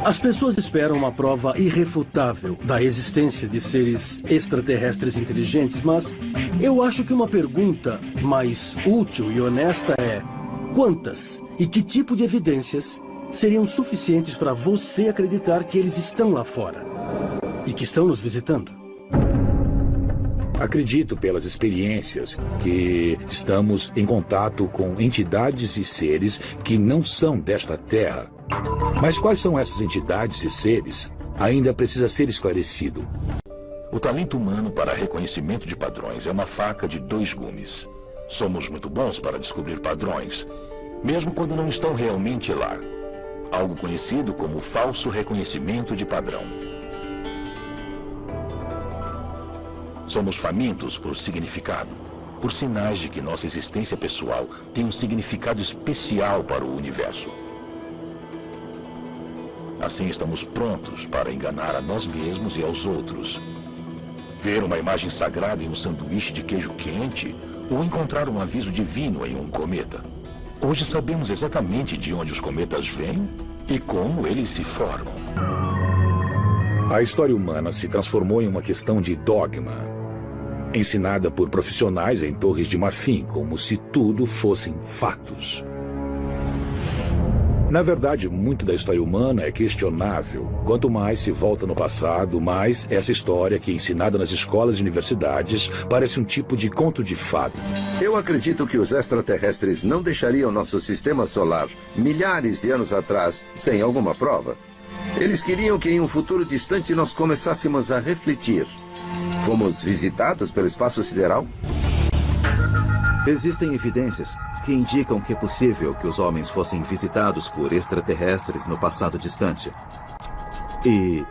As pessoas esperam uma prova irrefutável da existência de seres extraterrestres inteligentes, mas eu acho que uma pergunta mais útil e honesta é: quantas e que tipo de evidências seriam suficientes para você acreditar que eles estão lá fora e que estão nos visitando? Acredito pelas experiências que estamos em contato com entidades e seres que não são desta Terra. Mas quais são essas entidades e seres? Ainda precisa ser esclarecido. O talento humano para reconhecimento de padrões é uma faca de dois gumes. Somos muito bons para descobrir padrões, mesmo quando não estão realmente lá. Algo conhecido como falso reconhecimento de padrão. Somos famintos por significado, por sinais de que nossa existência pessoal tem um significado especial para o universo. Assim estamos prontos para enganar a nós mesmos e aos outros. Ver uma imagem sagrada em um sanduíche de queijo quente ou encontrar um aviso divino em um cometa. Hoje sabemos exatamente de onde os cometas vêm e como eles se formam. A história humana se transformou em uma questão de dogma, ensinada por profissionais em Torres de Marfim, como se tudo fossem fatos. Na verdade, muito da história humana é questionável. Quanto mais se volta no passado, mais essa história, que é ensinada nas escolas e universidades, parece um tipo de conto de fadas. Eu acredito que os extraterrestres não deixariam nosso sistema solar milhares de anos atrás sem alguma prova. Eles queriam que em um futuro distante nós começássemos a refletir. Fomos visitados pelo espaço sideral? Existem evidências que indicam que é possível que os homens fossem visitados por extraterrestres no passado distante. E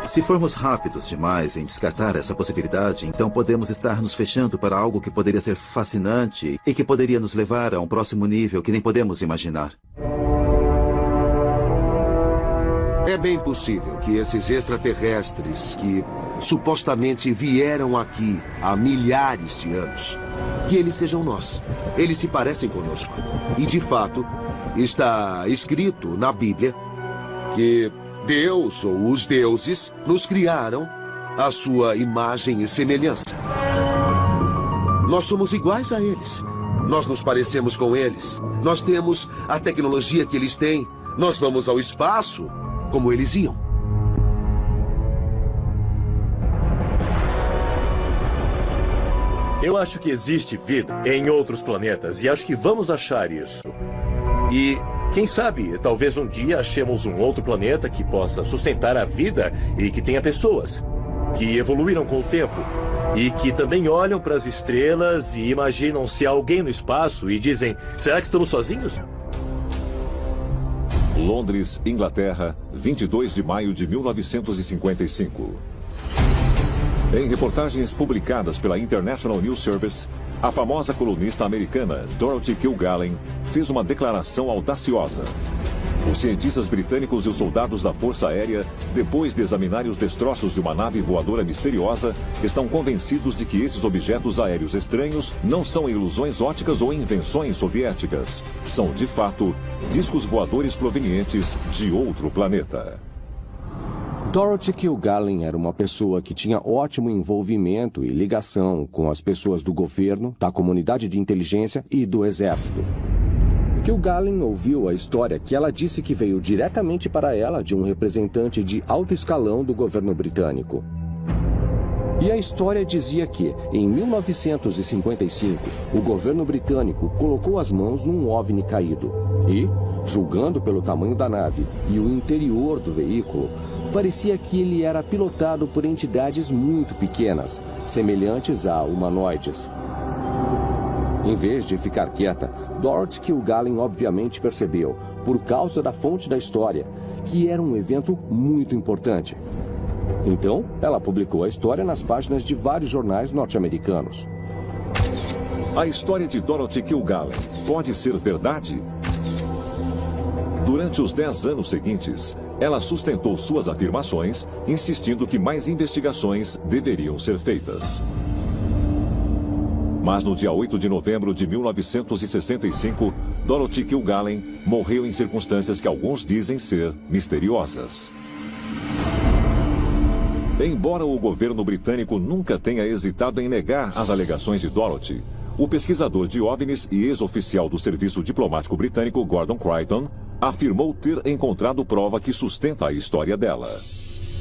se formos rápidos demais em descartar essa possibilidade, então podemos estar nos fechando para algo que poderia ser fascinante e que poderia nos levar a um próximo nível que nem podemos imaginar. É bem possível que esses extraterrestres que supostamente vieram aqui há milhares de anos, que eles sejam nós. Eles se parecem conosco. E, de fato, está escrito na Bíblia que Deus ou os deuses nos criaram à sua imagem e semelhança. Nós somos iguais a eles. Nós nos parecemos com eles. Nós temos a tecnologia que eles têm. Nós vamos ao espaço como eles iam. Eu acho que existe vida em outros planetas e acho que vamos achar isso. E, quem sabe, talvez um dia achemos um outro planeta que possa sustentar a vida e que tenha pessoas que evoluíram com o tempo e que também olham para as estrelas e imaginam-se alguém no espaço e dizem: será que estamos sozinhos? Londres, Inglaterra, 22 de maio de 1955. Em reportagens publicadas pela International News Service, a famosa colunista americana Dorothy Kilgallen fez uma declaração audaciosa. Os cientistas britânicos e os soldados da Força Aérea, depois de examinarem os destroços de uma nave voadora misteriosa, estão convencidos de que esses objetos aéreos estranhos não são ilusões ópticas ou invenções soviéticas. São, de fato, discos voadores provenientes de outro planeta. Dorothy Kilgallen era uma pessoa que tinha ótimo envolvimento e ligação com as pessoas do governo, da comunidade de inteligência e do exército. Kilgallen ouviu a história que ela disse que veio diretamente para ela de um representante de alto escalão do governo britânico. E a história dizia que, em 1955, o governo britânico colocou as mãos num OVNI caído e, julgando pelo tamanho da nave e o interior do veículo, parecia que ele era pilotado por entidades muito pequenas, semelhantes a humanoides. Em vez de ficar quieta, Dorothy Kilgallen obviamente percebeu, por causa da fonte da história, que era um evento muito importante. Então, ela publicou a história nas páginas de vários jornais norte-americanos. A história de Dorothy Kilgallen pode ser verdade? Durante os 10 anos seguintes, ela sustentou suas afirmações, insistindo que mais investigações deveriam ser feitas. Mas no dia 8 de novembro de 1965, Dorothy Kilgallen morreu em circunstâncias que alguns dizem ser misteriosas. Embora o governo britânico nunca tenha hesitado em negar as alegações de Dorothy, o pesquisador de OVNIs e ex-oficial do Serviço Diplomático Britânico Gordon Creighton afirmou ter encontrado prova que sustenta a história dela.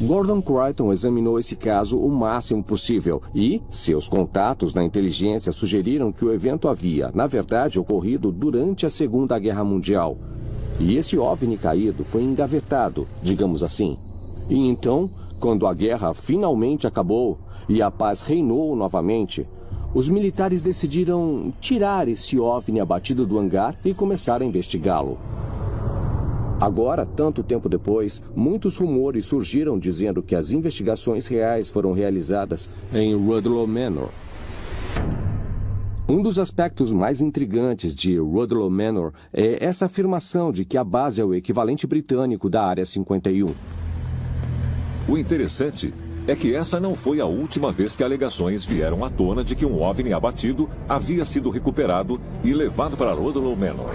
Gordon Creighton examinou esse caso o máximo possível e seus contatos na inteligência sugeriram que o evento havia, na verdade, ocorrido durante a Segunda Guerra Mundial. E esse OVNI caído foi engavetado, digamos assim. E então, quando a guerra finalmente acabou e a paz reinou novamente, os militares decidiram tirar esse OVNI abatido do hangar e começar a investigá-lo. Agora, tanto tempo depois, muitos rumores surgiram dizendo que as investigações reais foram realizadas em Rudloe Manor. Um dos aspectos mais intrigantes de Rudloe Manor é essa afirmação de que a base é o equivalente britânico da Área 51. O interessante é que essa não foi a última vez que alegações vieram à tona de que um OVNI abatido havia sido recuperado e levado para Rudloe Manor.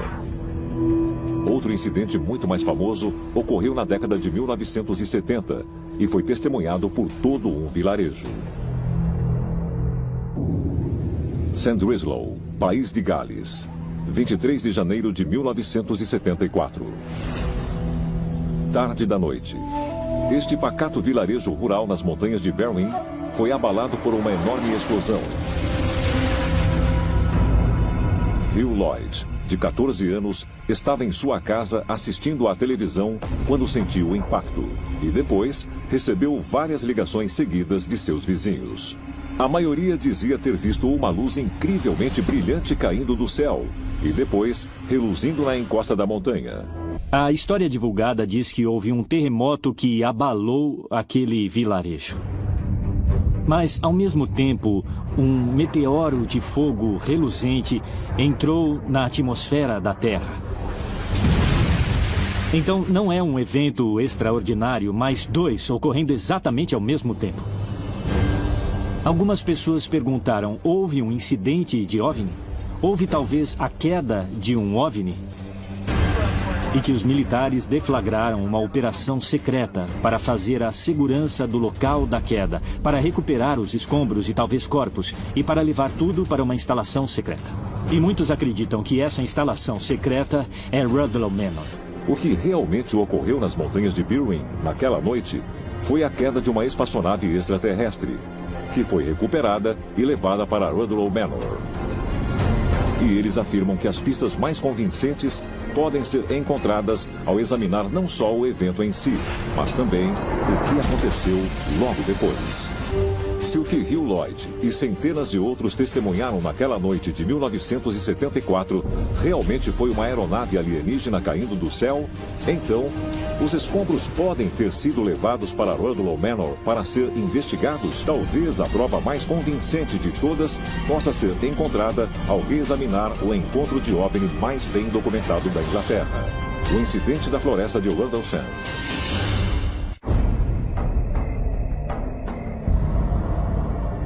Outro incidente muito mais famoso ocorreu na década de 1970 e foi testemunhado por todo um vilarejo. Sandrislow, País de Gales, 23 de janeiro de 1974. Tarde da noite. Este pacato vilarejo rural nas montanhas de Berwyn foi abalado por uma enorme explosão. Hugh Lloyd, de 14 anos, estava em sua casa assistindo à televisão quando sentiu o impacto e depois recebeu várias ligações seguidas de seus vizinhos. A maioria dizia ter visto uma luz incrivelmente brilhante caindo do céu e depois reluzindo na encosta da montanha. A história divulgada diz que houve um terremoto que abalou aquele vilarejo. Mas, ao mesmo tempo, um meteoro de fogo reluzente entrou na atmosfera da Terra. Então, não é um evento extraordinário, mas dois ocorrendo exatamente ao mesmo tempo. Algumas pessoas perguntaram, houve um incidente de OVNI? Houve talvez a queda de um OVNI? E que os militares deflagraram uma operação secreta para fazer a segurança do local da queda, para recuperar os escombros e talvez corpos, e para levar tudo para uma instalação secreta. E muitos acreditam que essa instalação secreta é Rudloe Manor. O que realmente ocorreu nas montanhas de Berwyn naquela noite foi a queda de uma espaçonave extraterrestre, que foi recuperada e levada para Rudloe Manor. E eles afirmam que as pistas mais convincentes podem ser encontradas ao examinar não só o evento em si, mas também o que aconteceu logo depois. Se o que Hugh Lloyd e centenas de outros testemunharam naquela noite de 1974 realmente foi uma aeronave alienígena caindo do céu, então os escombros podem ter sido levados para Rudloe Manor para ser investigados. Talvez a prova mais convincente de todas possa ser encontrada ao reexaminar o encontro de OVNI mais bem documentado da Inglaterra, o incidente da floresta de Rendlesham.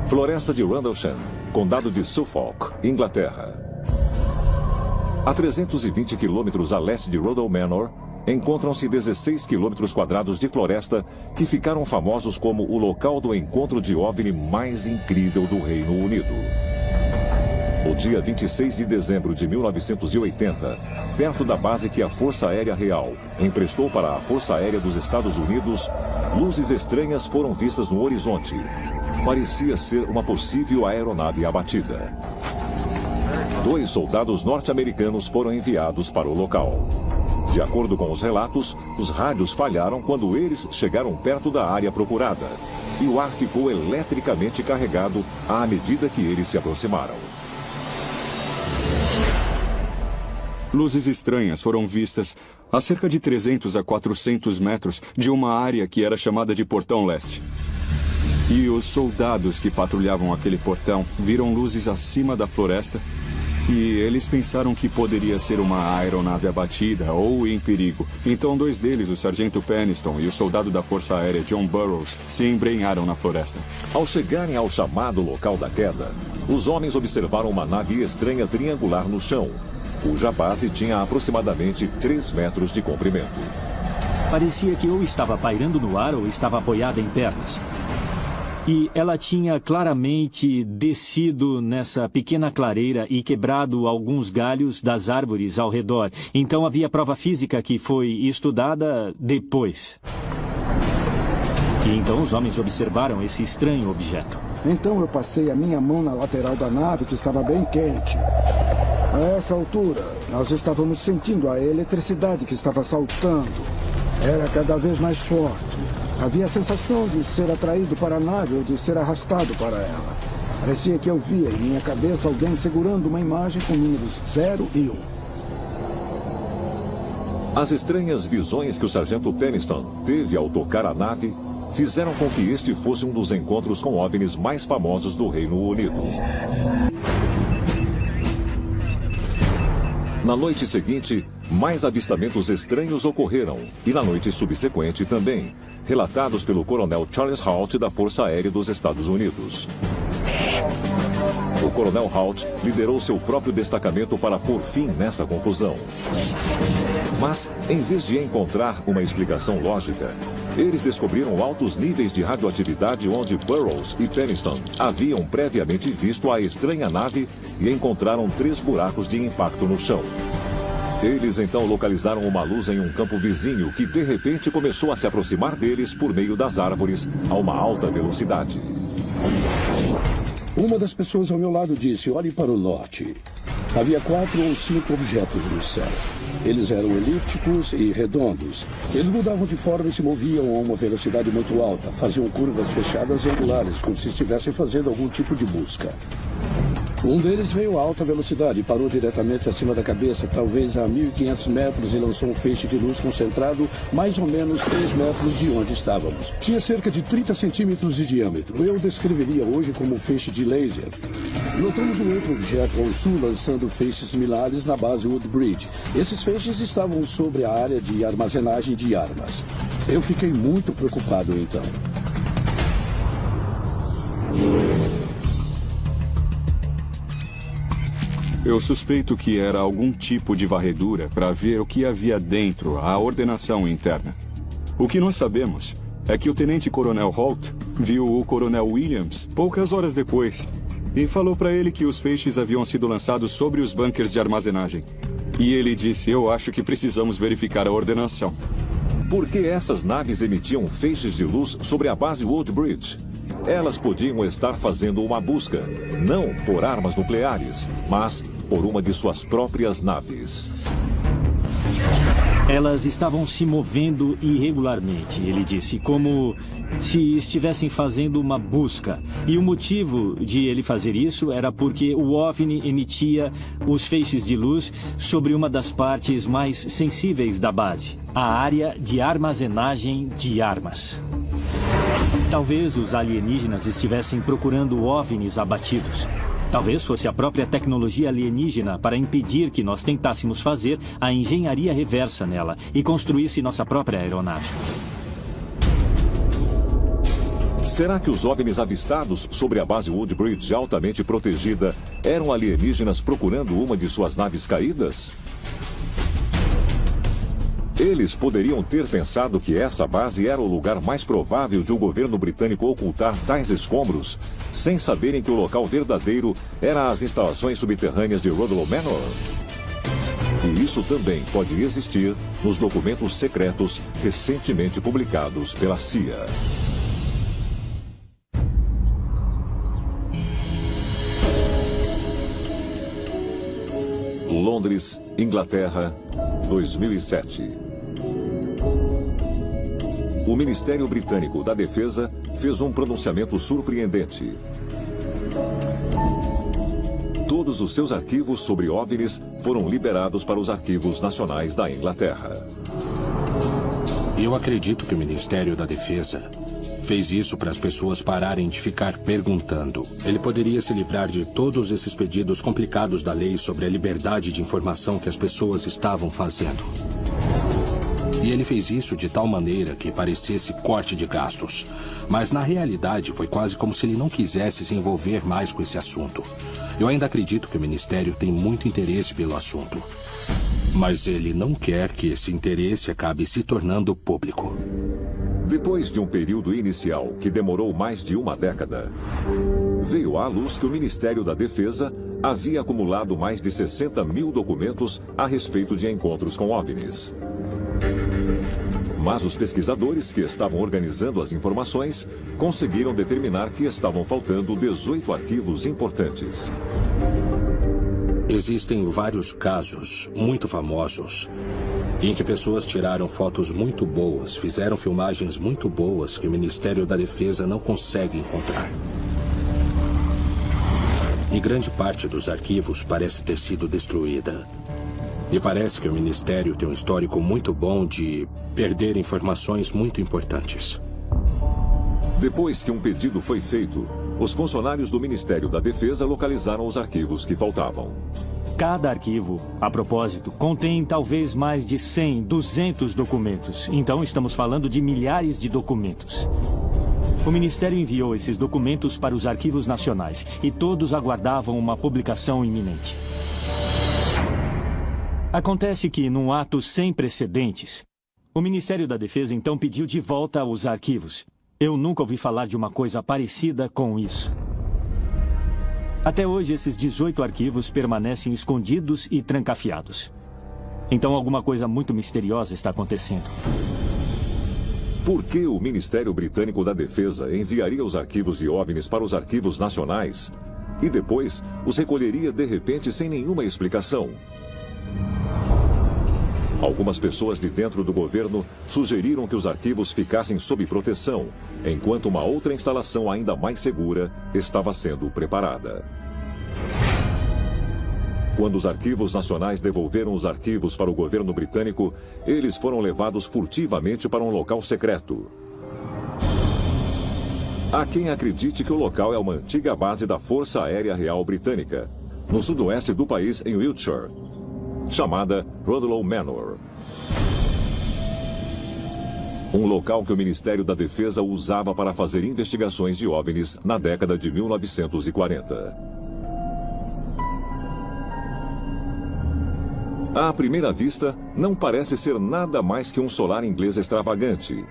Floresta de Rendlesham, condado de Suffolk, Inglaterra. A 320 quilômetros a leste de Rudloe Manor, encontram-se 16 quilômetros quadrados de floresta que ficaram famosos como o local do encontro de OVNI mais incrível do Reino Unido. No dia 26 de dezembro de 1980, perto da base que a Força Aérea Real emprestou para a Força Aérea dos Estados Unidos, luzes estranhas foram vistas no horizonte. Parecia ser uma possível aeronave abatida. 2 soldados norte-americanos foram enviados para o local. De acordo com os relatos, os rádios falharam quando eles chegaram perto da área procurada, e o ar ficou eletricamente carregado à medida que eles se aproximaram. Luzes estranhas foram vistas a cerca de 300 a 400 metros de uma área que era chamada de Portão Leste. E os soldados que patrulhavam aquele portão viram luzes acima da floresta E eles pensaram que poderia ser uma aeronave abatida ou em perigo. Então 2 deles, o sargento Peniston e o soldado da Força Aérea John Burroughs, se embrenharam na floresta. Ao chegarem ao chamado local da queda, os homens observaram uma nave estranha triangular no chão, cuja base tinha aproximadamente 3 metros de comprimento. Parecia que ou estava pairando no ar ou estava apoiada em pernas. E ela tinha claramente descido nessa pequena clareira e quebrado alguns galhos das árvores ao redor. Então havia prova física que foi estudada depois. E então os homens observaram esse estranho objeto. Então eu passei a minha mão na lateral da nave, que estava bem quente. A essa altura, nós estávamos sentindo a eletricidade que estava saltando. Era cada vez mais forte. Havia a sensação de ser atraído para a nave ou de ser arrastado para ela. Parecia que eu via em minha cabeça alguém segurando uma imagem com números 0 e 1. As estranhas visões que o sargento Peniston teve ao tocar a nave fizeram com que este fosse um dos encontros com OVNIs mais famosos do Reino Unido. Na noite seguinte, mais avistamentos estranhos ocorreram, e na noite subsequente também, relatados pelo coronel Charles Halt da Força Aérea dos Estados Unidos. O coronel Halt liderou seu próprio destacamento para pôr fim nessa confusão. Mas, em vez de encontrar uma explicação lógica, eles descobriram altos níveis de radioatividade onde Burroughs e Peniston haviam previamente visto a estranha nave e encontraram 3 buracos de impacto no chão. Eles então localizaram uma luz em um campo vizinho que de repente começou a se aproximar deles por meio das árvores a uma alta velocidade. Uma das pessoas ao meu lado disse: olhe para o norte. Havia 4 ou 5 objetos no céu. Eles eram elípticos e redondos. Eles mudavam de forma e se moviam a uma velocidade muito alta. Faziam curvas fechadas e angulares, como se estivessem fazendo algum tipo de busca. Um deles veio a alta velocidade e parou diretamente acima da cabeça, talvez a 1.500 metros, e lançou um feixe de luz concentrado mais ou menos 3 metros de onde estávamos. Tinha cerca de 30 centímetros de diâmetro. Eu o descreveria hoje como um feixe de laser. Notamos um outro objeto ao sul lançando feixes similares na base Woodbridge. Esses feixes estavam sobre a área de armazenagem de armas. Eu fiquei muito preocupado então. Eu suspeito que era algum tipo de varredura para ver o que havia dentro, a ordenação interna. O que nós sabemos é que o tenente-coronel Halt viu o coronel Williams poucas horas depois e falou para ele que os feixes haviam sido lançados sobre os bunkers de armazenagem. E ele disse: eu acho que precisamos verificar a ordenação. Por que essas naves emitiam feixes de luz sobre a base Woodbridge? Elas podiam estar fazendo uma busca, não por armas nucleares, mas por uma de suas próprias naves. Elas estavam se movendo irregularmente, ele disse, como se estivessem fazendo uma busca. E o motivo de ele fazer isso era porque o OVNI emitia os feixes de luz sobre uma das partes mais sensíveis da base, a área de armazenagem de armas. Talvez os alienígenas estivessem procurando OVNIs abatidos. Talvez fosse a própria tecnologia alienígena para impedir que nós tentássemos fazer a engenharia reversa nela e construísse nossa própria aeronave. Será que os OVNIs avistados sobre a base Woodbridge altamente protegida eram alienígenas procurando uma de suas naves caídas? Eles poderiam ter pensado que essa base era o lugar mais provável de o governo britânico ocultar tais escombros, sem saberem que o local verdadeiro era as instalações subterrâneas de Rudloe Manor. E isso também pode existir nos documentos secretos recentemente publicados pela CIA. Londres, Inglaterra, 2007. O Ministério Britânico da Defesa fez um pronunciamento surpreendente. Todos os seus arquivos sobre OVNIs foram liberados para os arquivos nacionais da Inglaterra. Eu acredito que o Ministério da Defesa Fez isso para as pessoas pararem de ficar perguntando. Ele poderia se livrar de todos esses pedidos complicados da lei sobre a liberdade de informação que as pessoas estavam fazendo. E ele fez isso de tal maneira que parecesse corte de gastos. Mas na realidade foi quase como se ele não quisesse se envolver mais com esse assunto. Eu ainda acredito que o Ministério tem muito interesse pelo assunto. Mas ele não quer que esse interesse acabe se tornando público. Depois de um período inicial que demorou mais de uma década, veio à luz que o Ministério da Defesa havia acumulado mais de 60 mil documentos a respeito de encontros com OVNIs. Mas os pesquisadores que estavam organizando as informações conseguiram determinar que estavam faltando 18 arquivos importantes. Existem vários casos muito famosos em que pessoas tiraram fotos muito boas, fizeram filmagens muito boas que o Ministério da Defesa não consegue encontrar. E grande parte dos arquivos parece ter sido destruída. E parece que o Ministério tem um histórico muito bom de perder informações muito importantes. Depois que um pedido foi feito, os funcionários do Ministério da Defesa localizaram os arquivos que faltavam. Cada arquivo, a propósito, contém talvez mais de 100, 200 documentos. Então estamos falando de milhares de documentos. O Ministério enviou esses documentos para os arquivos nacionais e todos aguardavam uma publicação iminente. Acontece que, num ato sem precedentes, o Ministério da Defesa então pediu de volta os arquivos. Eu nunca ouvi falar de uma coisa parecida com isso. Até hoje, esses 18 arquivos permanecem escondidos e trancafiados. Então, alguma coisa muito misteriosa está acontecendo. Por que o Ministério Britânico da Defesa enviaria os arquivos de OVNIs para os arquivos nacionais e depois os recolheria de repente sem nenhuma explicação? Algumas pessoas de dentro do governo sugeriram que os arquivos ficassem sob proteção, enquanto uma outra instalação ainda mais segura estava sendo preparada. Quando os arquivos nacionais devolveram os arquivos para o governo britânico, eles foram levados furtivamente para um local secreto. Há quem acredite que o local é uma antiga base da Força Aérea Real Britânica, no sudoeste do país, em Wiltshire, chamada Rudloe Manor. Um local que o Ministério da Defesa usava para fazer investigações de OVNIs na década de 1940. À primeira vista, não parece ser nada mais que um solar inglês extravagante.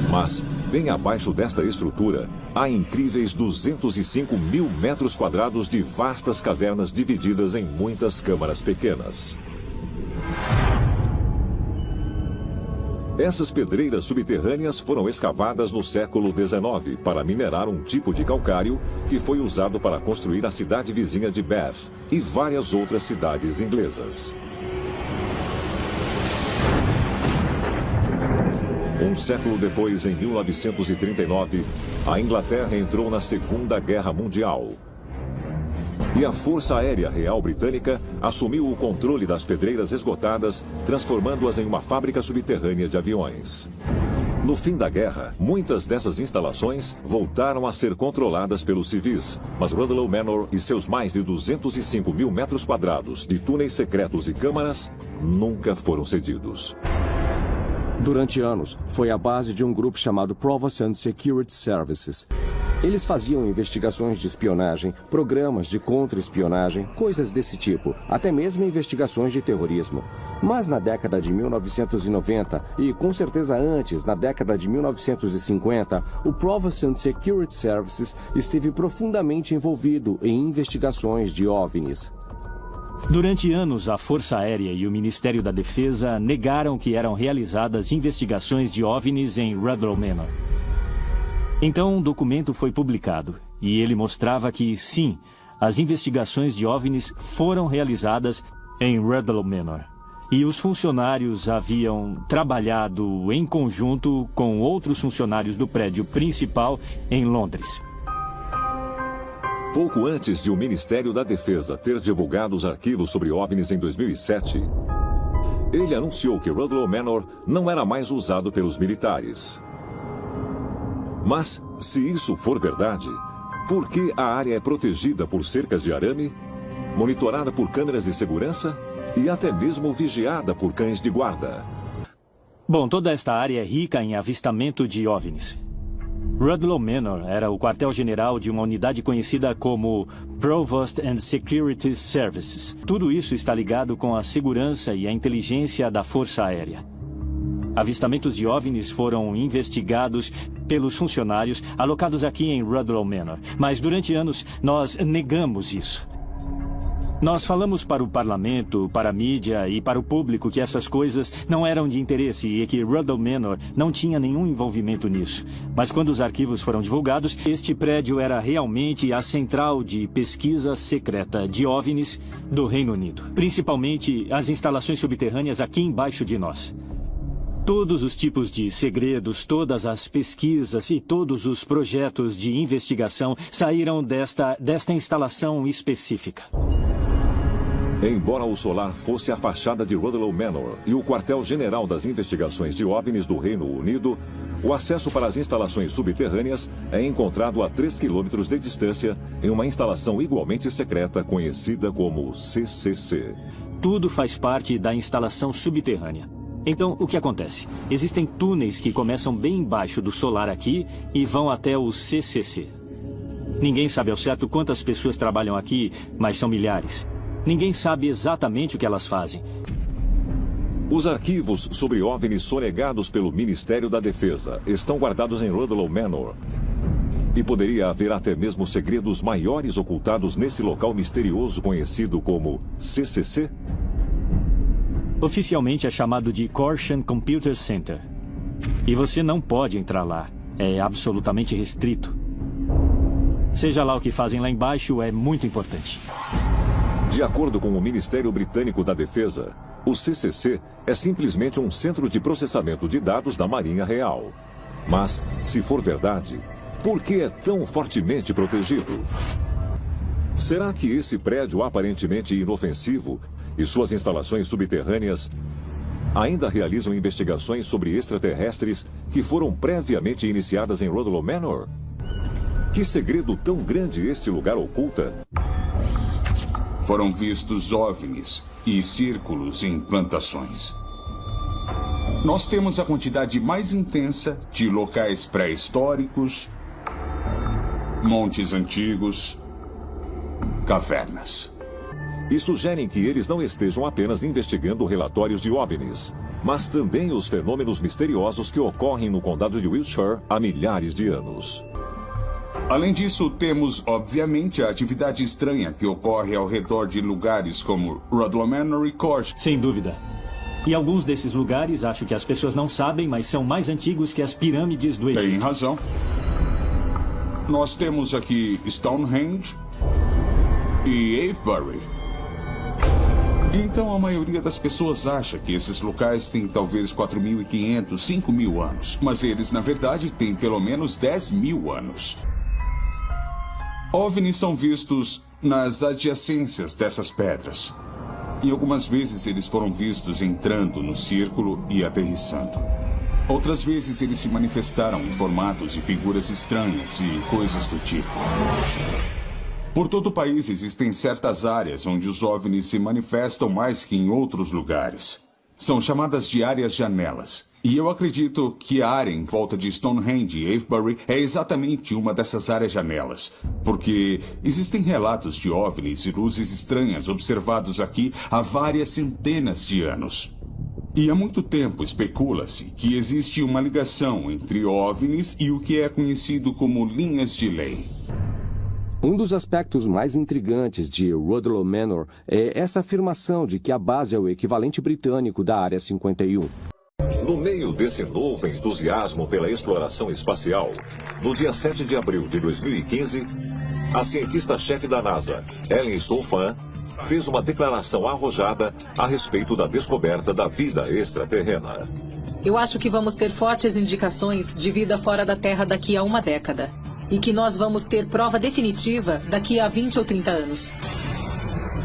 Mas, bem abaixo desta estrutura, há incríveis 205 mil metros quadrados de vastas cavernas divididas em muitas câmaras pequenas. Essas pedreiras subterrâneas foram escavadas no século XIX para minerar um tipo de calcário que foi usado para construir a cidade vizinha de Bath e várias outras cidades inglesas. Um século depois, em 1939, a Inglaterra entrou na Segunda Guerra Mundial. E a Força Aérea Real Britânica assumiu o controle das pedreiras esgotadas, transformando-as em uma fábrica subterrânea de aviões. No fim da guerra, muitas dessas instalações voltaram a ser controladas pelos civis, mas Rudloe Manor e seus mais de 205 mil metros quadrados de túneis secretos e câmaras nunca foram cedidos. Durante anos, foi a base de um grupo chamado Provost and Security Services. Eles faziam investigações de espionagem, programas de contra-espionagem, coisas desse tipo, até mesmo investigações de terrorismo. Mas na década de 1990, e com certeza antes, na década de 1950, o Provost and Security Services esteve profundamente envolvido em investigações de OVNIs. Durante anos, a Força Aérea e o Ministério da Defesa negaram que eram realizadas investigações de OVNIs em Rudloe Manor. Então, um documento foi publicado, e ele mostrava que, sim, as investigações de OVNIs foram realizadas em Rudloe Manor. E os funcionários haviam trabalhado em conjunto com outros funcionários do prédio principal em Londres. Pouco antes de o Ministério da Defesa ter divulgado os arquivos sobre OVNIs em 2007, ele anunciou que Rudloe Manor não era mais usado pelos militares. Mas, se isso for verdade, por que a área é protegida por cercas de arame, monitorada por câmeras de segurança e até mesmo vigiada por cães de guarda? Bom, toda esta área é rica em avistamento de OVNIs. Rudloe Manor era o quartel-general de uma unidade conhecida como Provost and Security Services. Tudo isso está ligado com a segurança e a inteligência da Força Aérea. Avistamentos de OVNIs foram investigados pelos funcionários alocados aqui em Rudloe Manor, mas durante anos nós negamos isso. Nós falamos para o parlamento, para a mídia e para o público que essas coisas não eram de interesse e que Rudloe Manor não tinha nenhum envolvimento nisso. Mas quando os arquivos foram divulgados, este prédio era realmente a central de pesquisa secreta de OVNIs do Reino Unido. Principalmente as instalações subterrâneas aqui embaixo de nós. Todos os tipos de segredos, todas as pesquisas e todos os projetos de investigação saíram desta instalação específica. Embora o solar fosse a fachada de Rudloe Manor e o quartel-general das investigações de OVNIs do Reino Unido, o acesso para as instalações subterrâneas é encontrado a 3 quilômetros de distância em uma instalação igualmente secreta conhecida como CCC. Tudo faz parte da instalação subterrânea. Então, o que acontece? Existem túneis que começam bem embaixo do solar aqui e vão até o CCC. Ninguém sabe ao certo quantas pessoas trabalham aqui, mas são milhares. Ninguém sabe exatamente o que elas fazem. Os arquivos sobre OVNIs sonegados pelo Ministério da Defesa estão guardados em Rudloe Manor. E poderia haver até mesmo segredos maiores ocultados nesse local misterioso conhecido como CCC? Oficialmente é chamado de Korshan Computer Center. E você não pode entrar lá. É absolutamente restrito. Seja lá o que fazem lá embaixo, é muito importante. De acordo com o Ministério Britânico da Defesa, o CCC é simplesmente um centro de processamento de dados da Marinha Real. Mas, se for verdade, por que é tão fortemente protegido? Será que esse prédio aparentemente inofensivo e suas instalações subterrâneas ainda realizam investigações sobre extraterrestres que foram previamente iniciadas em Rudloe Manor? Que segredo tão grande este lugar oculta? Foram vistos OVNIs e círculos em plantações. Nós temos a quantidade mais intensa de locais pré-históricos, montes antigos, cavernas. E sugerem que eles não estejam apenas investigando relatórios de OVNIs, mas também os fenômenos misteriosos que ocorrem no condado de Wiltshire há milhares de anos. Além disso, temos, obviamente, a atividade estranha que ocorre ao redor de lugares como Rudloe Manor e Korshan. Sem dúvida. E alguns desses lugares, acho que as pessoas não sabem, mas são mais antigos que as pirâmides do Egito. Tem razão. Nós temos aqui Stonehenge e Avebury. Então a maioria das pessoas acha que esses locais têm talvez 4.500, 5.000 anos. Mas eles, na verdade, têm pelo menos 10.000 anos. OVNIs são vistos nas adjacências dessas pedras. E algumas vezes eles foram vistos entrando no círculo e aterrissando. Outras vezes eles se manifestaram em formatos de figuras estranhas e coisas do tipo. Por todo o país existem certas áreas onde os OVNIs se manifestam mais que em outros lugares. São chamadas de áreas janelas. E eu acredito que a área em volta de Stonehenge e Avebury é exatamente uma dessas áreas janelas. Porque existem relatos de OVNIs e luzes estranhas observados aqui há várias centenas de anos. E há muito tempo especula-se que existe uma ligação entre OVNIs e o que é conhecido como linhas de lei. Um dos aspectos mais intrigantes de Rudloe Manor é essa afirmação de que a base é o equivalente britânico da Área 51. No meio desse novo entusiasmo pela exploração espacial, no dia 7 de abril de 2015, a cientista-chefe da NASA, Ellen Stolfan, fez uma declaração arrojada a respeito da descoberta da vida extraterrena. Eu acho que vamos ter fortes indicações de vida fora da Terra daqui a uma década. E que nós vamos ter prova definitiva daqui a 20 ou 30 anos.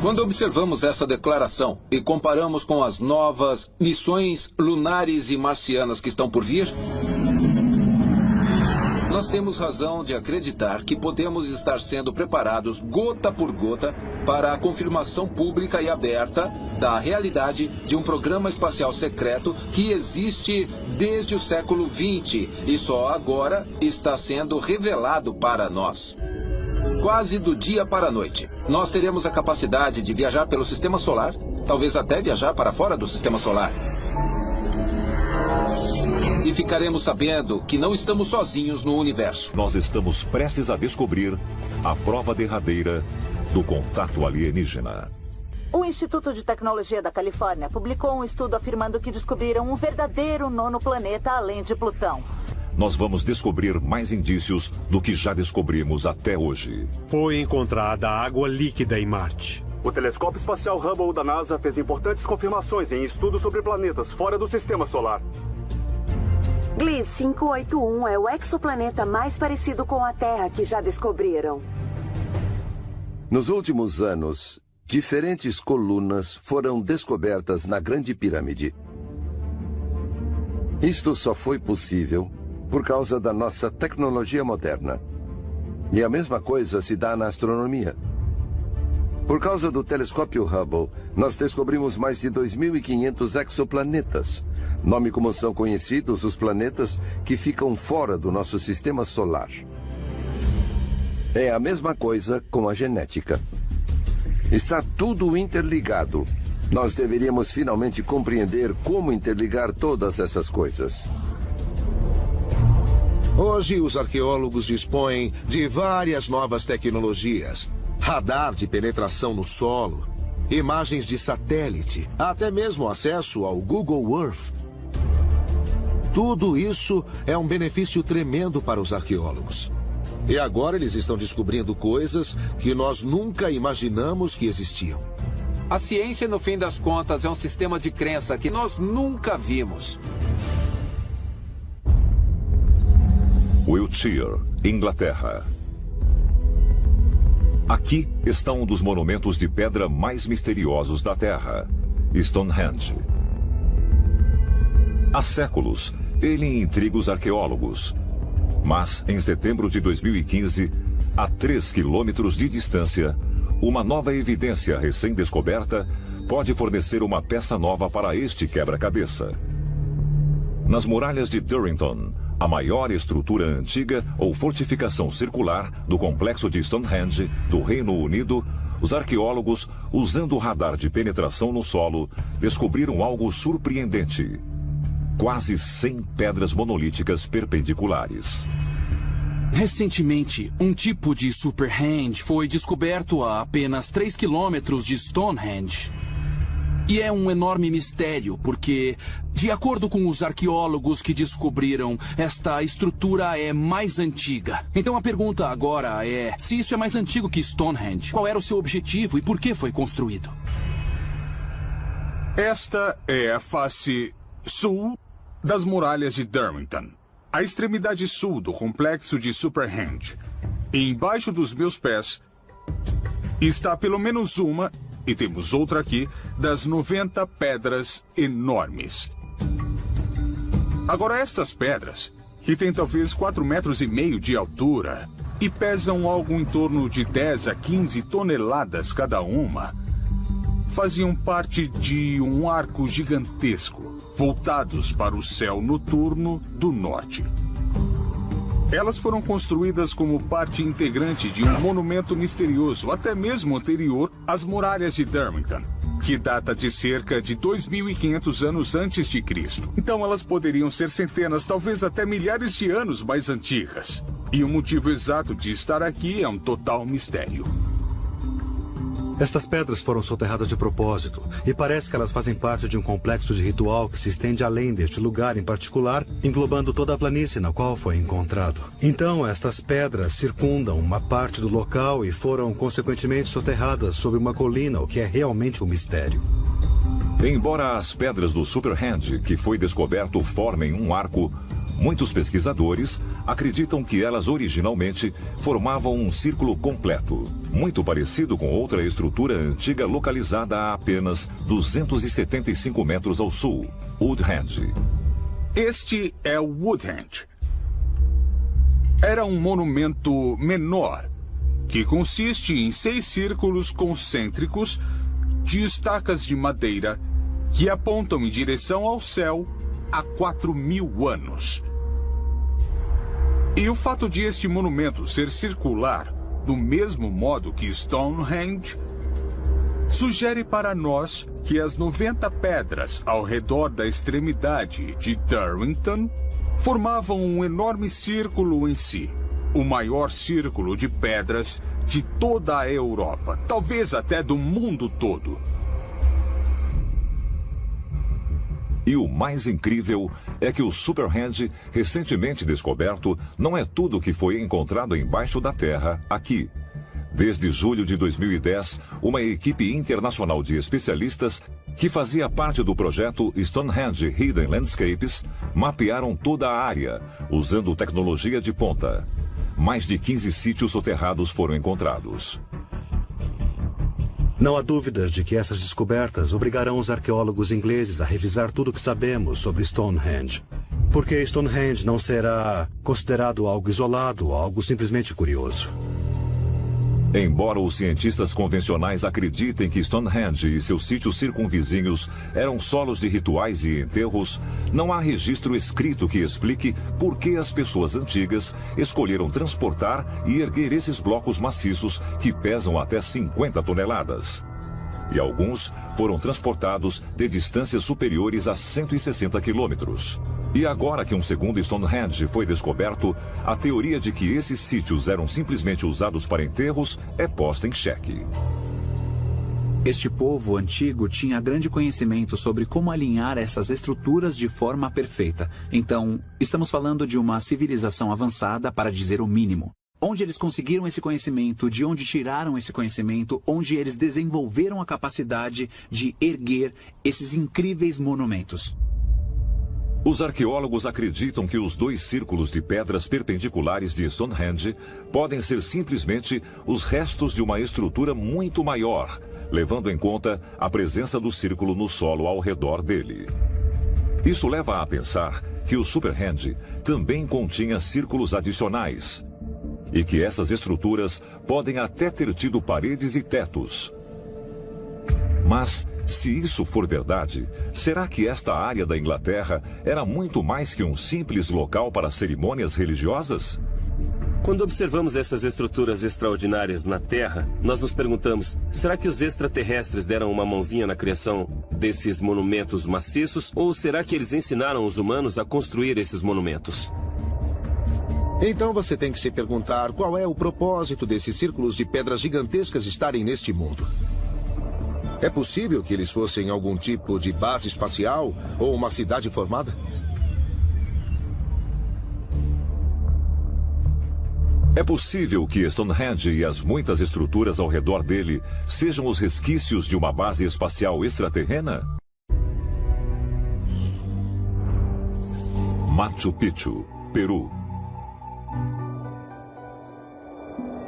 Quando observamos essa declaração e comparamos com as novas missões lunares e marcianas que estão por vir, nós temos razão de acreditar que podemos estar sendo preparados gota por gota para a confirmação pública e aberta da realidade de um programa espacial secreto que existe desde o século XX e só agora está sendo revelado para nós. Quase do dia para a noite, nós teremos a capacidade de viajar pelo sistema solar, talvez até viajar para fora do sistema solar. E ficaremos sabendo que não estamos sozinhos no universo. Nós estamos prestes a descobrir a prova derradeira do contato alienígena. O Instituto de Tecnologia da Califórnia publicou um estudo afirmando que descobriram um verdadeiro nono planeta além de Plutão. Nós vamos descobrir mais indícios do que já descobrimos até hoje. Foi encontrada água líquida em Marte. O telescópio espacial Hubble da NASA fez importantes confirmações em estudos sobre planetas fora do sistema solar. Gliese 581 é o exoplaneta mais parecido com a Terra que já descobriram. Nos últimos anos, diferentes colunas foram descobertas na Grande Pirâmide. Isto só foi possível por causa da nossa tecnologia moderna. E a mesma coisa se dá na astronomia. Por causa do telescópio Hubble, nós descobrimos mais de 2.500 exoplanetas, nome como são conhecidos os planetas que ficam fora do nosso sistema solar. É a mesma coisa com a genética. Está tudo interligado. Nós deveríamos finalmente compreender como interligar todas essas coisas. Hoje, os arqueólogos dispõem de várias novas tecnologias. Radar de penetração no solo, imagens de satélite, até mesmo acesso ao Google Earth. Tudo isso é um benefício tremendo para os arqueólogos. E agora eles estão descobrindo coisas que nós nunca imaginamos que existiam. A ciência, no fim das contas, é um sistema de crença que nós nunca vimos. Wiltshire, Inglaterra. Aqui está um dos monumentos de pedra mais misteriosos da Terra, Stonehenge. Há séculos, ele intriga os arqueólogos. Mas, em setembro de 2015, a 3 quilômetros de distância, uma nova evidência recém-descoberta pode fornecer uma peça nova para este quebra-cabeça. Nas muralhas de Durrington, a maior estrutura antiga ou fortificação circular do complexo de Stonehenge, do Reino Unido, os arqueólogos, usando o radar de penetração no solo, descobriram algo surpreendente. Quase 100 pedras monolíticas perpendiculares. Recentemente, um tipo de Superhenge foi descoberto a apenas 3 quilômetros de Stonehenge. E é um enorme mistério, porque, de acordo com os arqueólogos que descobriram, esta estrutura é mais antiga. Então a pergunta agora é, se isso é mais antigo que Stonehenge, qual era o seu objetivo e por que foi construído? Esta é a face sul das muralhas de Durrington, a extremidade sul do complexo de Superhenge. E embaixo dos meus pés está pelo menos uma, e temos outra aqui, das 90 pedras enormes. Agora, estas pedras, que têm talvez 4,5 metros de altura e pesam algo em torno de 10 a 15 toneladas cada uma, faziam parte de um arco gigantesco, voltados para o céu noturno do norte. Elas foram construídas como parte integrante de um monumento misterioso, até mesmo anterior às muralhas de Durrington, que data de cerca de 2.500 anos antes de Cristo. Então elas poderiam ser centenas, talvez até milhares de anos mais antigas. E o motivo exato de estar aqui é um total mistério. Estas pedras foram soterradas de propósito, e parece que elas fazem parte de um complexo de ritual que se estende além deste lugar em particular, englobando toda a planície na qual foi encontrado. Então, estas pedras circundam uma parte do local e foram, consequentemente, soterradas sob uma colina, o que é realmente um mistério. Embora as pedras do Superhenge, que foi descoberto, formem um arco, Muitos pesquisadores acreditam que elas originalmente formavam um círculo completo, muito parecido com outra estrutura antiga localizada a apenas 275 metros ao sul, Woodhenge. Este é o Woodhenge. Era um monumento menor, que consiste em 6 círculos concêntricos de estacas de madeira que apontam em direção ao céu há 4.000 anos. E o fato de este monumento ser circular, do mesmo modo que Stonehenge, sugere para nós que as 90 pedras ao redor da extremidade de Darwinton formavam um enorme círculo em si, o maior círculo de pedras de toda a Europa, talvez até do mundo todo. E o mais incrível é que o Superhenge, recentemente descoberto, não é tudo que foi encontrado embaixo da terra aqui. Desde julho de 2010, uma equipe internacional de especialistas que fazia parte do projeto Stonehenge Hidden Landscapes mapearam toda a área, usando tecnologia de ponta. Mais de 15 sítios soterrados foram encontrados. Não há dúvidas de que essas descobertas obrigarão os arqueólogos ingleses a revisar tudo o que sabemos sobre Stonehenge. Porque Stonehenge não será considerado algo isolado, algo simplesmente curioso. Embora os cientistas convencionais acreditem que Stonehenge e seus sítios circunvizinhos eram solos de rituais e enterros, não há registro escrito que explique por que as pessoas antigas escolheram transportar e erguer esses blocos maciços que pesam até 50 toneladas. E alguns foram transportados de distâncias superiores a 160 quilômetros. E agora que um segundo Stonehenge foi descoberto, a teoria de que esses sítios eram simplesmente usados para enterros é posta em xeque. Este povo antigo tinha grande conhecimento sobre como alinhar essas estruturas de forma perfeita. Então, estamos falando de uma civilização avançada, para dizer o mínimo. Onde eles conseguiram esse conhecimento, de onde tiraram esse conhecimento, onde eles desenvolveram a capacidade de erguer esses incríveis monumentos. Os arqueólogos acreditam que os 2 círculos de pedras perpendiculares de Stonehenge podem ser simplesmente os restos de uma estrutura muito maior, levando em conta a presença do círculo no solo ao redor dele. Isso leva a pensar que o Superhenge também continha círculos adicionais, e que essas estruturas podem até ter tido paredes e tetos. Mas, se isso for verdade, será que esta área da Inglaterra era muito mais que um simples local para cerimônias religiosas? Quando observamos essas estruturas extraordinárias na Terra, nós nos perguntamos, será que os extraterrestres deram uma mãozinha na criação desses monumentos maciços, ou será que eles ensinaram os humanos a construir esses monumentos? Então você tem que se perguntar qual é o propósito desses círculos de pedras gigantescas estarem neste mundo. É possível que eles fossem algum tipo de base espacial ou uma cidade formada? É possível que Stonehenge e as muitas estruturas ao redor dele sejam os resquícios de uma base espacial extraterrena? Machu Picchu, Peru.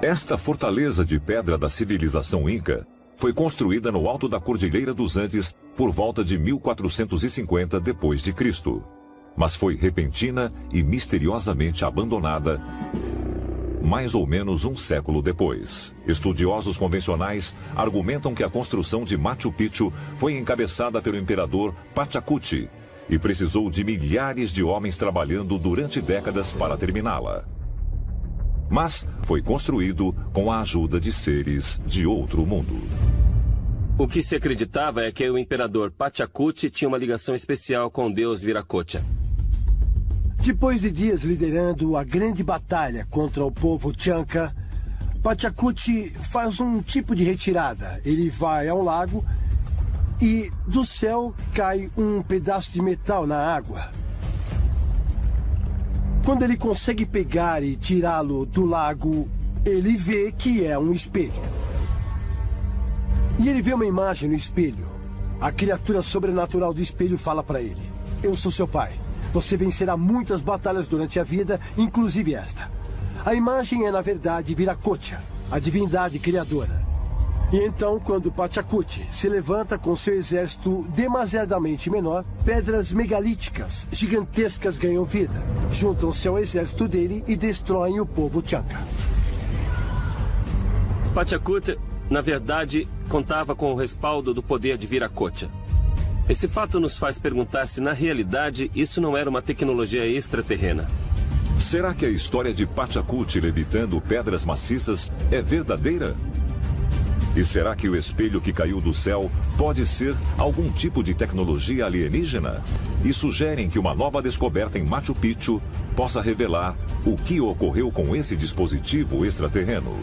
Esta fortaleza de pedra da civilização Inca foi construída no alto da Cordilheira dos Andes por volta de 1450 d.C., mas foi repentina e misteriosamente abandonada mais ou menos um século depois. Estudiosos convencionais argumentam que a construção de Machu Picchu foi encabeçada pelo imperador Pachacuti e precisou de milhares de homens trabalhando durante décadas para terminá-la. Mas foi construído com a ajuda de seres de outro mundo. O que se acreditava é que o imperador Pachacuti tinha uma ligação especial com o deus Viracocha. Depois de dias liderando a grande batalha contra o povo Chanca, Pachacuti faz um tipo de retirada. Ele vai ao lago e do céu cai um pedaço de metal na água. Quando ele consegue pegar e tirá-lo do lago, ele vê que é um espelho. E ele vê uma imagem no espelho. A criatura sobrenatural do espelho fala para ele: "Eu sou seu pai. Você vencerá muitas batalhas durante a vida, inclusive esta. A imagem é, na verdade, Viracocha, a divindade criadora. E então, quando Pachacuti se levanta com seu exército demasiadamente menor, pedras megalíticas gigantescas ganham vida, juntam-se ao exército dele e destroem o povo Chanca. Pachacuti, na verdade, contava com o respaldo do poder de Viracocha. Esse fato nos faz perguntar se, na realidade, isso não era uma tecnologia extraterrena. Será que a história de Pachacuti levitando pedras maciças é verdadeira? E será que o espelho que caiu do céu pode ser algum tipo de tecnologia alienígena? E sugerem que uma nova descoberta em Machu Picchu possa revelar o que ocorreu com esse dispositivo extraterreno.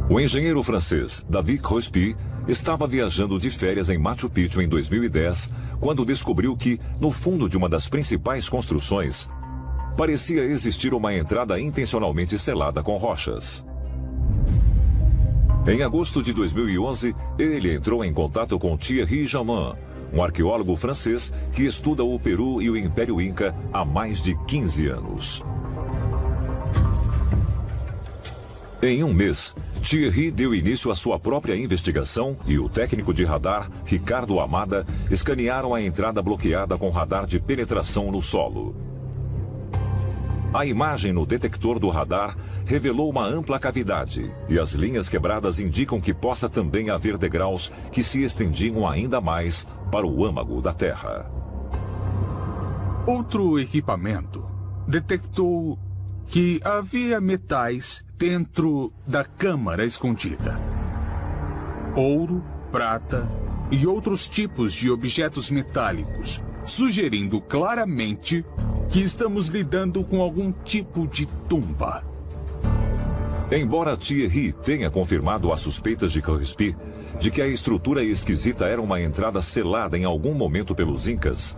O engenheiro francês David Crosby estava viajando de férias em Machu Picchu em 2010, quando descobriu que, no fundo de uma das principais construções, parecia existir uma entrada intencionalmente selada com rochas. Em agosto de 2011, ele entrou em contato com Thierry Jamin, um arqueólogo francês que estuda o Peru e o Império Inca há mais de 15 anos. Em um mês, Thierry deu início à sua própria investigação e o técnico de radar, Ricardo Amada, escanearam a entrada bloqueada com radar de penetração no solo. A imagem no detector do radar revelou uma ampla cavidade e as linhas quebradas indicam que possa também haver degraus que se estendiam ainda mais para o âmago da Terra. Outro equipamento detectou que havia metais dentro da câmara escondida. Ouro, prata e outros tipos de objetos metálicos, sugerindo claramente que estamos lidando com algum tipo de tumba. Embora Thierry tenha confirmado as suspeitas de Crosby de que a estrutura esquisita era uma entrada selada em algum momento pelos Incas,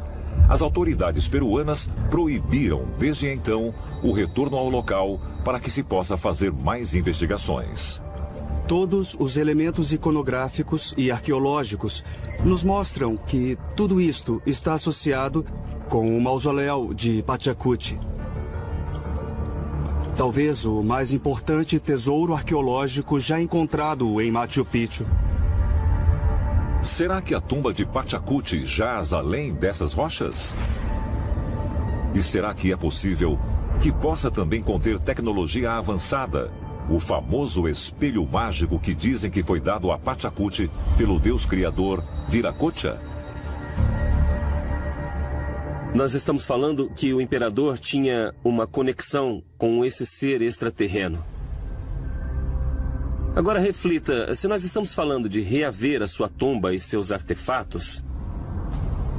as autoridades peruanas proibiram, desde então, o retorno ao local para que se possa fazer mais investigações. Todos os elementos iconográficos e arqueológicos nos mostram que tudo isto está associado com o mausoléu de Pachacuti. Talvez o mais importante tesouro arqueológico já encontrado em Machu Picchu. Será que a tumba de Pachacuti jaz além dessas rochas? E será que é possível que possa também conter tecnologia avançada? O famoso espelho mágico que dizem que foi dado a Pachacuti pelo deus criador Viracocha? Nós estamos falando que o imperador tinha uma conexão com esse ser extraterreno. Agora reflita, se nós estamos falando de reaver a sua tumba e seus artefatos,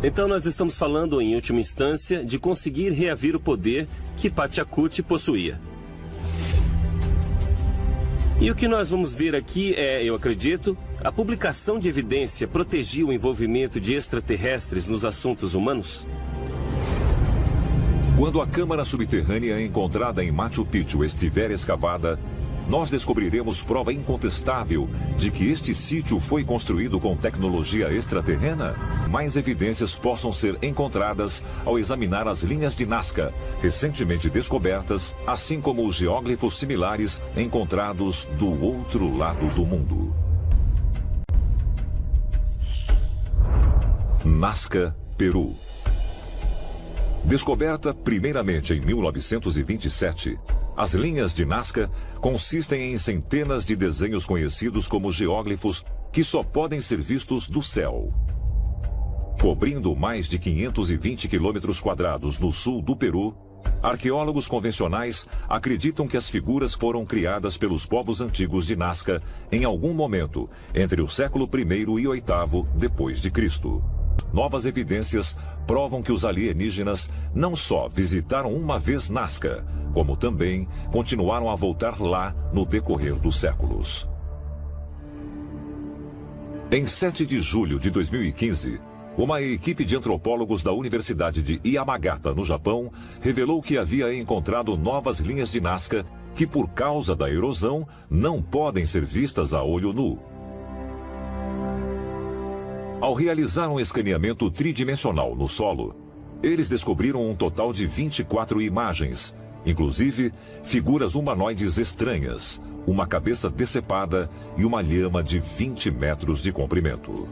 então nós estamos falando, em última instância, de conseguir reaver o poder que Pachacuti possuía. E o que nós vamos ver aqui é, eu acredito, a publicação de evidência protegia o envolvimento de extraterrestres nos assuntos humanos? Quando a câmara subterrânea encontrada em Machu Picchu estiver escavada, nós descobriremos prova incontestável de que este sítio foi construído com tecnologia extraterrena. Mais evidências possam ser encontradas ao examinar as linhas de Nazca, recentemente descobertas, assim como os geóglifos similares encontrados do outro lado do mundo. Nazca, Peru. Descoberta primeiramente em 1927, as linhas de Nazca consistem em centenas de desenhos conhecidos como geóglifos que só podem ser vistos do céu. Cobrindo mais de 520 quilômetros quadrados no sul do Peru, arqueólogos convencionais acreditam que as figuras foram criadas pelos povos antigos de Nazca em algum momento entre o século I e VIII depois de Cristo. Novas evidências provam que os alienígenas não só visitaram uma vez Nazca, como também continuaram a voltar lá no decorrer dos séculos. Em 7 de julho de 2015, uma equipe de antropólogos da Universidade de Yamagata, no Japão, revelou que havia encontrado novas linhas de Nazca que, por causa da erosão, não podem ser vistas a olho nu. Ao realizar um escaneamento tridimensional no solo, eles descobriram um total de 24 imagens, inclusive figuras humanoides estranhas, uma cabeça decepada e uma lhama de 20 metros de comprimento.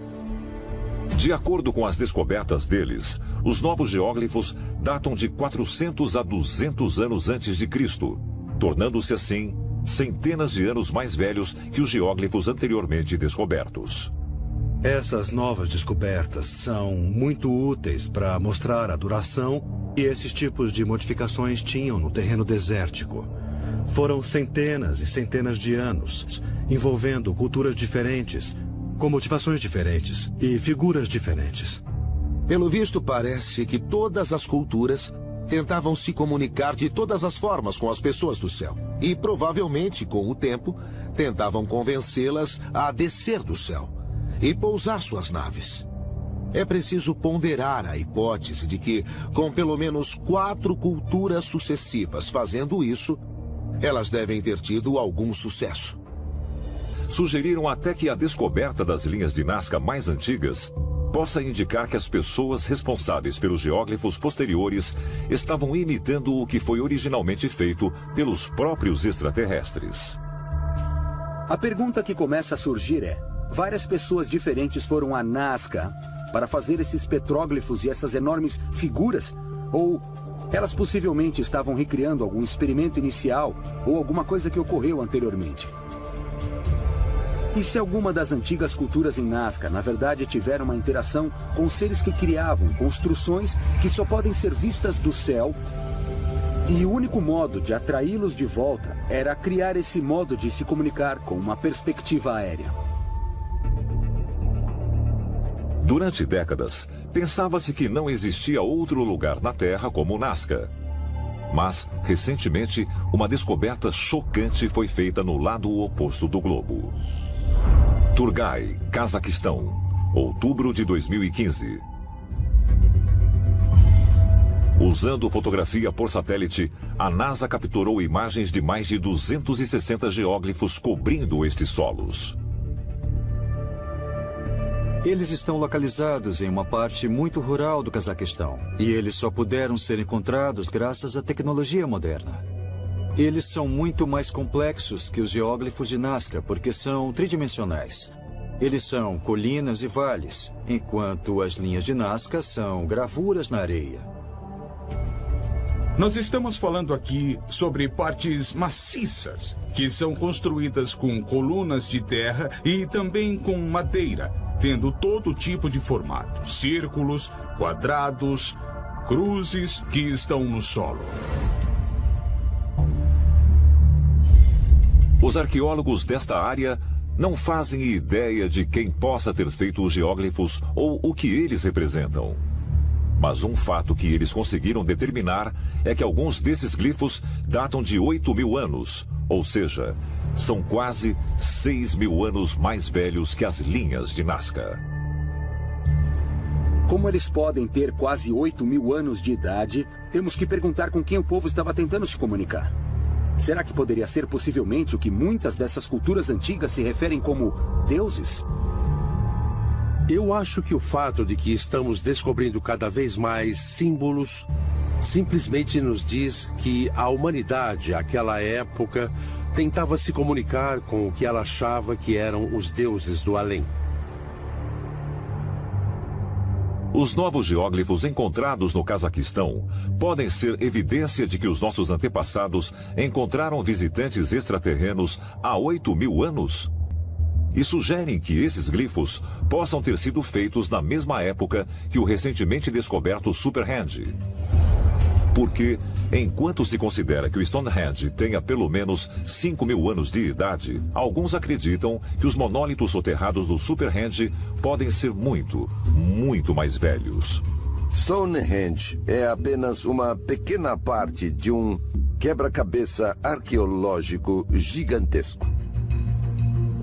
De acordo com as descobertas deles, os novos geóglifos datam de 400 a 200 anos antes de Cristo, tornando-se assim centenas de anos mais velhos que os geóglifos anteriormente descobertos. Essas novas descobertas são muito úteis para mostrar a duração que esses tipos de modificações tinham no terreno desértico. Foram centenas e centenas de anos, envolvendo culturas diferentes, com motivações diferentes e figuras diferentes. Pelo visto, parece que todas as culturas tentavam se comunicar de todas as formas com as pessoas do céu. E, provavelmente, com o tempo, tentavam convencê-las a descer do céu e pousar suas naves. É preciso ponderar a hipótese de que, com pelo menos 4 culturas sucessivas fazendo isso, elas devem ter tido algum sucesso. Sugeriram até que a descoberta das linhas de Nazca mais antigas possa indicar que as pessoas responsáveis pelos geóglifos posteriores estavam imitando o que foi originalmente feito pelos próprios extraterrestres. A pergunta que começa a surgir é: várias pessoas diferentes foram a Nazca para fazer esses petróglifos e essas enormes figuras? Ou elas possivelmente estavam recriando algum experimento inicial ou alguma coisa que ocorreu anteriormente? E se alguma das antigas culturas em Nazca, na verdade, tiveram uma interação com seres que criavam construções que só podem ser vistas do céu, e o único modo de atraí-los de volta era criar esse modo de se comunicar com uma perspectiva aérea? Durante décadas, pensava-se que não existia outro lugar na Terra como Nazca. Mas, recentemente, uma descoberta chocante foi feita no lado oposto do globo. Turgai, Cazaquistão, outubro de 2015. Usando fotografia por satélite, a NASA capturou imagens de mais de 260 geóglifos cobrindo estes solos. Eles estão localizados em uma parte muito rural do Cazaquistão, e eles só puderam ser encontrados graças à tecnologia moderna. Eles são muito mais complexos que os geóglifos de Nazca, porque são tridimensionais. Eles são colinas e vales, enquanto as linhas de Nazca são gravuras na areia. Nós estamos falando aqui sobre partes maciças, que são construídas com colunas de terra e também com madeira, tendo todo tipo de formato, círculos, quadrados, cruzes que estão no solo. Os arqueólogos desta área não fazem ideia de quem possa ter feito os geóglifos ou o que eles representam. Mas um fato que eles conseguiram determinar é que alguns desses glifos datam de 8.000 anos, ou seja, são quase 6.000 anos mais velhos que as linhas de Nazca. Como eles podem ter quase 8.000 anos de idade, temos que perguntar com quem o povo estava tentando se comunicar. Será que poderia ser possivelmente o que muitas dessas culturas antigas se referem como deuses? Eu acho que o fato de que estamos descobrindo cada vez mais símbolos simplesmente nos diz que a humanidade, àquela época, tentava se comunicar com o que ela achava que eram os deuses do além. Os novos geóglifos encontrados no Cazaquistão podem ser evidência de que os nossos antepassados encontraram visitantes extraterrenos há 8.000 anos? E sugerem que esses glifos possam ter sido feitos na mesma época que o recentemente descoberto Superhand. Porque, enquanto se considera que o Stonehenge tenha pelo menos 5.000 anos de idade, alguns acreditam que os monólitos soterrados do Superhenge podem ser muito, muito mais velhos. Stonehenge é apenas uma pequena parte de um quebra-cabeça arqueológico gigantesco.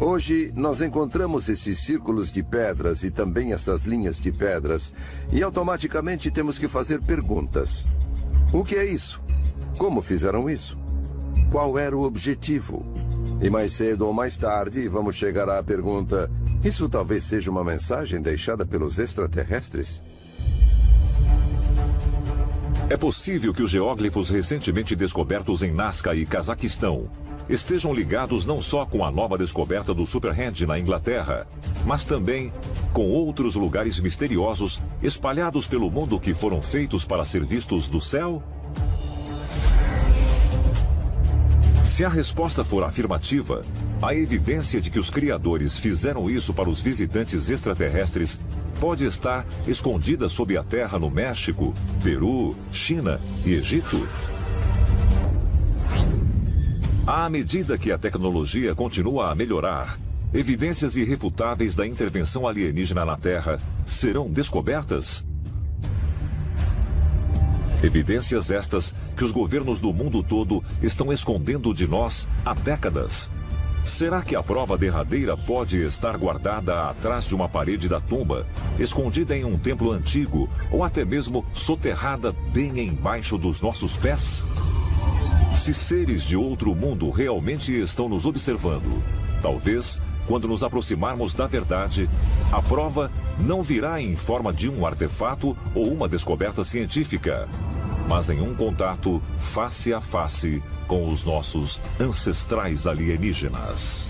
Hoje, nós encontramos esses círculos de pedras e também essas linhas de pedras, e automaticamente temos que fazer perguntas. O que é isso? Como fizeram isso? Qual era o objetivo? E mais cedo ou mais tarde, vamos chegar à pergunta: Isso talvez seja uma mensagem deixada pelos extraterrestres? É possível que os geóglifos recentemente descobertos em Nazca e Cazaquistão estejam ligados não só com a nova descoberta do Superhand na Inglaterra, mas também com outros lugares misteriosos espalhados pelo mundo que foram feitos para ser vistos do céu? Se a resposta for afirmativa, a evidência de que os criadores fizeram isso para os visitantes extraterrestres pode estar escondida sob a terra no México, Peru, China e Egito. À medida que a tecnologia continua a melhorar, evidências irrefutáveis da intervenção alienígena na Terra serão descobertas? Evidências estas que os governos do mundo todo estão escondendo de nós há décadas. Será que a prova derradeira pode estar guardada atrás de uma parede da tumba, escondida em um templo antigo ou até mesmo soterrada bem embaixo dos nossos pés? Se seres de outro mundo realmente estão nos observando, talvez, quando nos aproximarmos da verdade, a prova não virá em forma de um artefato ou uma descoberta científica, mas em um contato face a face com os nossos ancestrais alienígenas.